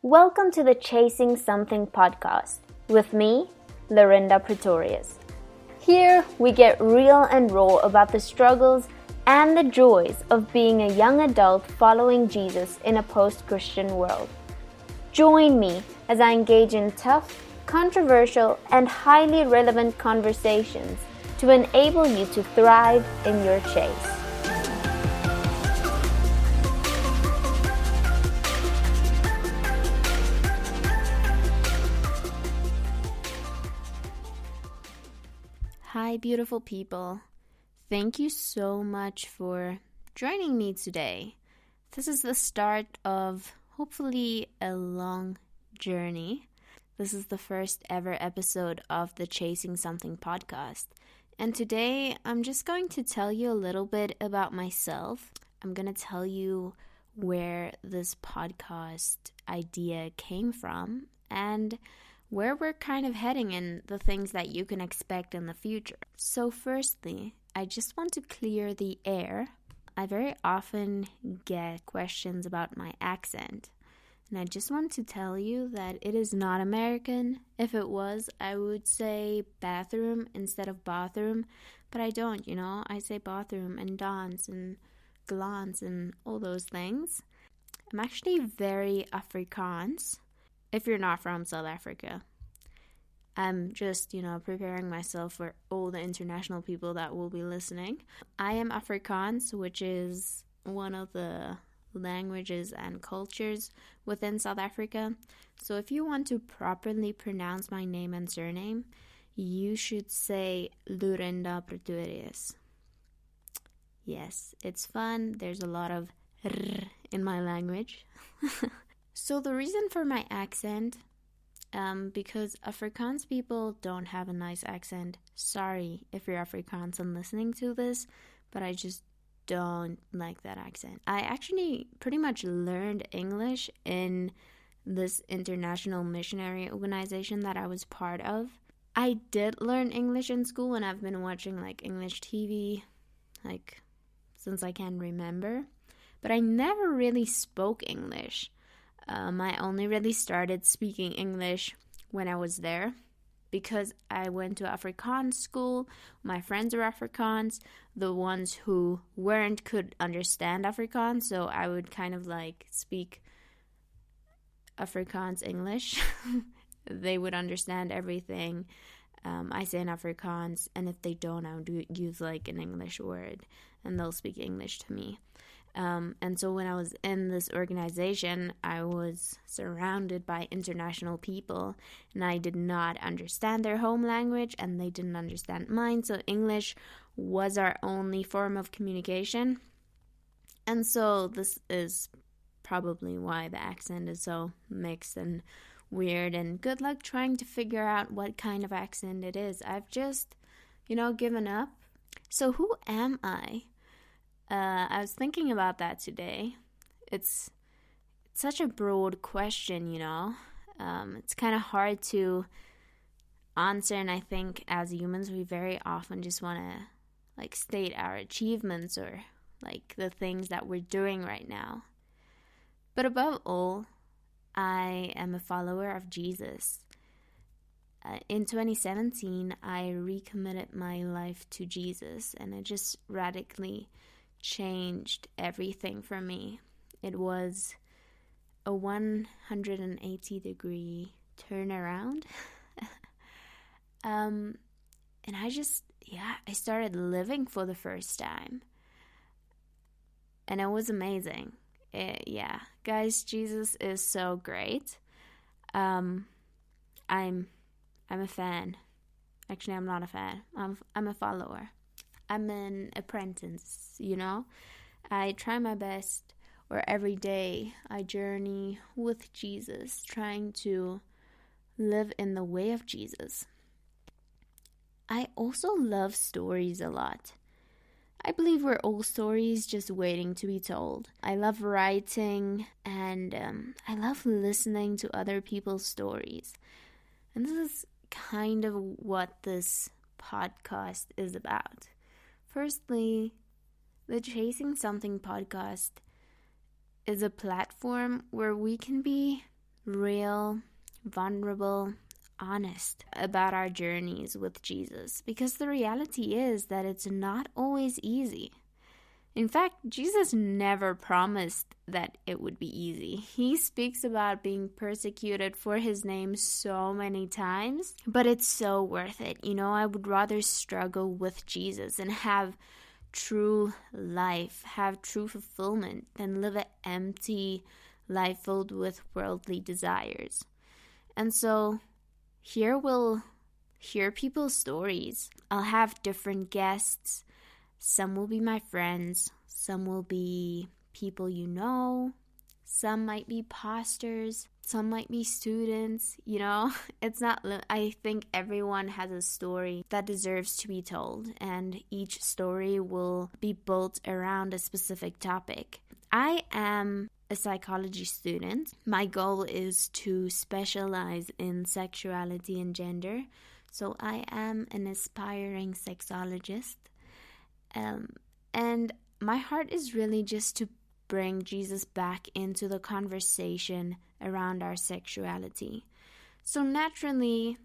Welcome to the Chasing Something podcast with me, Lorinda Pretorius. Here we get real and raw about the struggles and the joys of being a young adult following Jesus in a post-Christian world. Join me as I engage in tough, controversial, and highly relevant conversations to enable you to thrive in your chase. Hi, beautiful people. Thank you so much for joining me today. This is the start of hopefully a long journey. This is the first ever episode of the Chasing Something podcast. And today I'm just going to tell you a little bit about myself. I'm going to tell you where this podcast idea came from and where we're kind of heading and the things that you can expect in the future. So firstly, I just want to clear the air. I very often get questions about my accent. And I just want to tell you that it is not American. If it was, I would say bathroom instead of bathroom. But I don't, I say bathroom and dance and glance and all those things. I'm actually very Afrikaans. If you're not from South Africa. I'm just, preparing myself for all the international people that will be listening. I am Afrikaans, which is one of the languages and cultures within South Africa. So if you want to properly pronounce my name and surname, you should say Lorinda Pretorius. Yes, it's fun. There's a lot of r in my language. So the reason for my accent, because Afrikaans people don't have a nice accent. Sorry if you're Afrikaans and listening to this, but I just don't like that accent. I actually pretty much learned English in this international missionary organization that I was part of. I did learn English in school and I've been watching English TV since I can remember, but I never really spoke English. I only really started speaking English when I was there because I went to Afrikaans school. My friends were Afrikaans. The ones who weren't could understand Afrikaans, so I would kind of speak Afrikaans English. They would understand everything I say in Afrikaans, and if they don't, I would use an English word, and they'll speak English to me. And so when I was in this organization, I was surrounded by international people, and I did not understand their home language, and they didn't understand mine, so English was our only form of communication. And so this is probably why the accent is so mixed and weird, and good luck trying to figure out what kind of accent it is. I've just, given up. So who am I? I was thinking about that today. It's such a broad question, It's kind of hard to answer, and I think as humans, we very often just want to state our achievements or the things that we're doing right now. But above all, I am a follower of Jesus. In 2017, I recommitted my life to Jesus, and it just radically changed everything for me. It was a 180-degree turnaround. And I started living for the first time. And it was amazing. Guys, Jesus is so great. I'm a fan. Actually, I'm not a fan. I'm a follower. I'm an apprentice, I try my best, or every day I journey with Jesus, trying to live in the way of Jesus. I also love stories a lot. I believe we're all stories just waiting to be told. I love writing, and I love listening to other people's stories. And this is kind of what this podcast is about. Firstly, the Chasing Something podcast is a platform where we can be real, vulnerable, honest about our journeys with Jesus, because the reality is that it's not always easy. In fact, Jesus never promised that it would be easy. He speaks about being persecuted for his name so many times, but it's so worth it. I would rather struggle with Jesus and have true life, have true fulfillment, than live an empty life filled with worldly desires. And so here we'll hear people's stories. I'll have different guests. Some will be my friends, some will be people you know, some might be pastors, some might be students, It's not, I think everyone has a story that deserves to be told, and each story will be built around a specific topic. I am a psychology student. My goal is to specialize in sexuality and gender, so I am an aspiring sexologist. And my heart is really just to bring Jesus back into the conversation around our sexuality. So naturally,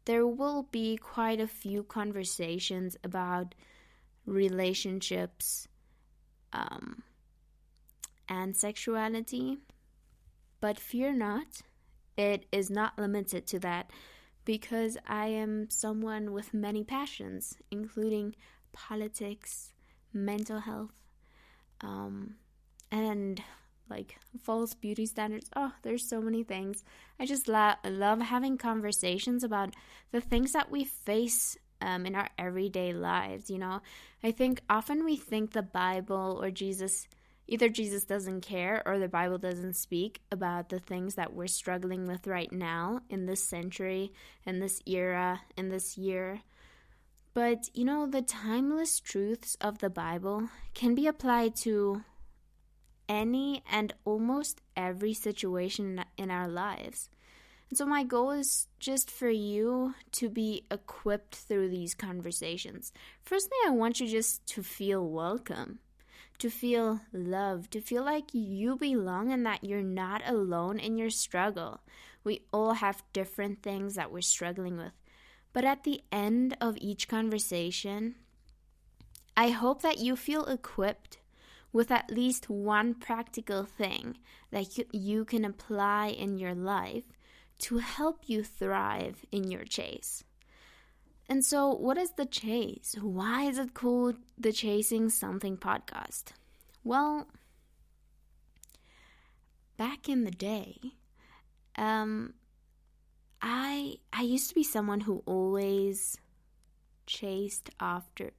there will be quite a few conversations about relationships and sexuality. But fear not, it is not limited to that, because I am someone with many passions, including politics, mental health, and false beauty standards. Oh, there's so many things. I just love having conversations about the things that we face in our everyday lives. I think often we think the Bible or either Jesus doesn't care or the Bible doesn't speak about the things that we're struggling with right now in this century, in this era, in this year. But, the timeless truths of the Bible can be applied to any and almost every situation in our lives. And so my goal is just for you to be equipped through these conversations. Firstly, I want you just to feel welcome, to feel loved, to feel like you belong and that you're not alone in your struggle. We all have different things that we're struggling with. But at the end of each conversation, I hope that you feel equipped with at least one practical thing that you can apply in your life to help you thrive in your chase. And so, what is the chase? Why is it called the Chasing Something podcast? Well, back in the day, I used to be someone who always chased after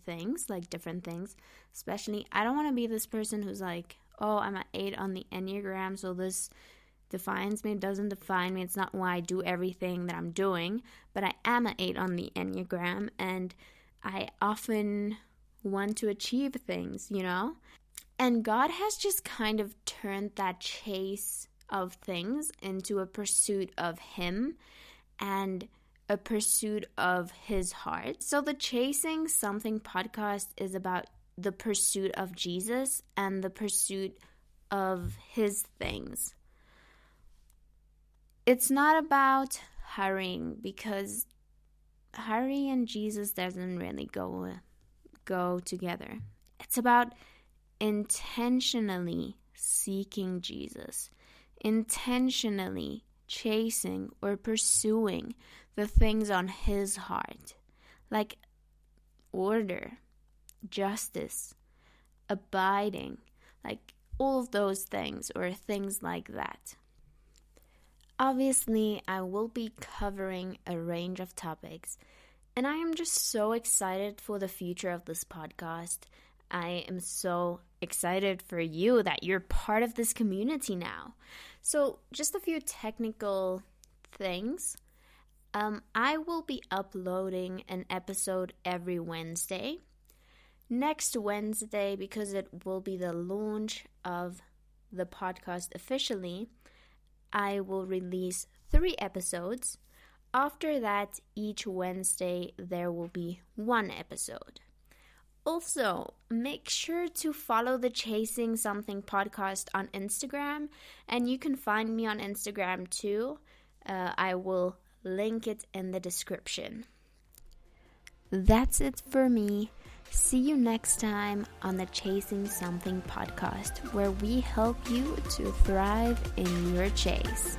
things, like different things. Especially, I don't want to be this person who's like, oh, I'm an 8 on the Enneagram, so this defines me, doesn't define me. It's not why I do everything that I'm doing, but I am an 8 on the Enneagram, and I often want to achieve things, And God has just kind of turned that chase of things into a pursuit of Him and a pursuit of His heart. So the Chasing Something podcast is about the pursuit of Jesus and the pursuit of His things. It's not about hurrying, because hurry and Jesus doesn't really go together. It's about intentionally seeking Jesus, intentionally chasing or pursuing the things on His heart, like order, justice, abiding, like all of those things or things like that. Obviously, I will be covering a range of topics, and I am just so excited for the future of this podcast. I am so excited for you that you're part of this community now. So, just a few technical things. I will be uploading an episode every Wednesday. Next Wednesday, because it will be the launch of the podcast officially, I will release 3 episodes. After that, each Wednesday, there will be 1 episode. Also, make sure to follow the Chasing Something podcast on Instagram, and you can find me on Instagram too. I will link it in the description. That's it for me. See you next time on the Chasing Something podcast, where we help you to thrive in your chase.